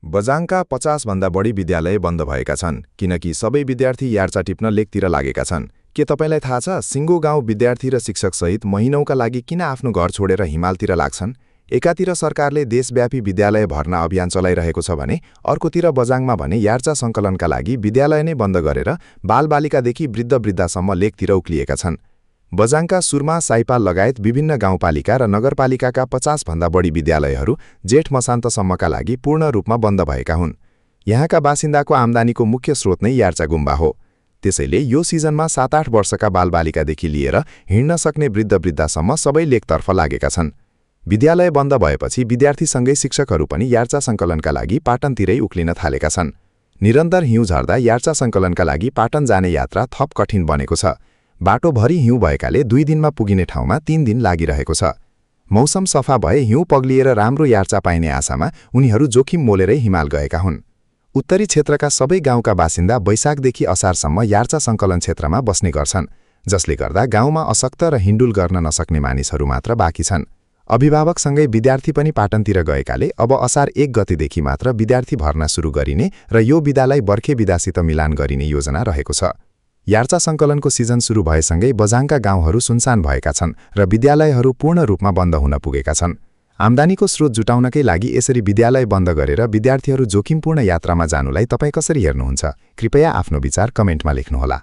बझाङका 50 भन्दा बढी विद्यालय बन्द भएका छन् किनकि सबै विद्यार्थी यार्चा टिप्न लेकतिर लागेका छन्। के तपाईलाई थाहा छ सिङ्गो गाउँ विद्यार्थी र शिक्षक सहित महिनौका लागि किन आफ्नो घर छोडेर हिमालतिर लाग्छन्? एकातिर सरकारले देशव्यापी विद्यालय भर्ना अभियान चलाइरहेको छ भने अर्कोतिर बझाङमा भने यार्चा सङ्कलनका लागि विद्यालय नै बन्द गरेर बालबालिकादेखि वृद्ध-वृद्धासम्म लेकतिर उक्लिएका छन्। बझाङका सुर्मा, साइपाल लगायत विभिन्न गाउँपालिका र नगरपालिकाका 50 भन्दा बढी विद्यालयहरू जेठ मसान्तसम्मका लागि पूर्ण रूपमा बन्द भएका हुन्। यहाँका बासिन्दाको आम्दानीको मुख्य स्रोत नै यार्चा गुम्बा हो। त्यसैले यो सिजनमा 7-8 वर्षका बालबालिकादेखि लिएर हिँड्न सक्ने वृद्ध-वृद्धासम्म सबै लेकतर्फ लागेका छन्। विद्यालय बन्द भएपछि विद्यार्थीसँगै शिक्षकहरू पनि यार्चा सङ्कलनका लागि पाटनतिरै उक्लिन थालेका छन्। निरन्तर हिउँ झर्दा यार्चा सङ्कलनका लागि पाटन जाने यात्रा थप कठिन बनेको छ। बाटोभरि हिउँ भएकाले 2 दिनमा पुगिने ठाउँमा 3 दिन लागिरहेको छ। मौसम सफा भए हिउँ पग्लिएर राम्रो यार्चा पाइने आशामा उनीहरू जोखिम मोलेरै हिमाल गएका हुन्। उत्तरी क्षेत्रका सबै गाउँका बासिन्दा वैशाखदेखि असारसम्म यार्चा सङ्कलन क्षेत्रमा बस्ने गर्छन्, जसले गर्दा गाउँमा अशक्त र हिन्डुल गर्न नसक्ने मानिसहरू मात्र बाँकी छन्। अभिभावकसँगै विद्यार्थी पनि पाटनतिर गएकाले अब असार 1 गतेदेखि मात्र विद्यार्थी भर्ना सुरु गरिने र यो विदालाई बर्खे विदासित मिलान गरिने योजना रहेको छ। यार्चा सङ्कलनको सिजन सुरु भएसँगै बझाङका गाउँहरू सुनसान भएका छन् र विद्यालयहरू पूर्ण रूपमा बन्द हुन पुगेका छन्। आम्दानीको स्रोत जुटाउनकै लागि यसरी विद्यालय बन्द गरेर विद्यार्थीहरू जोखिमपूर्ण यात्रामा जानुलाई तपाईँ कसरी हेर्नुहुन्छ? कृपया आफ्नो विचार कमेन्टमा लेख्नुहोला।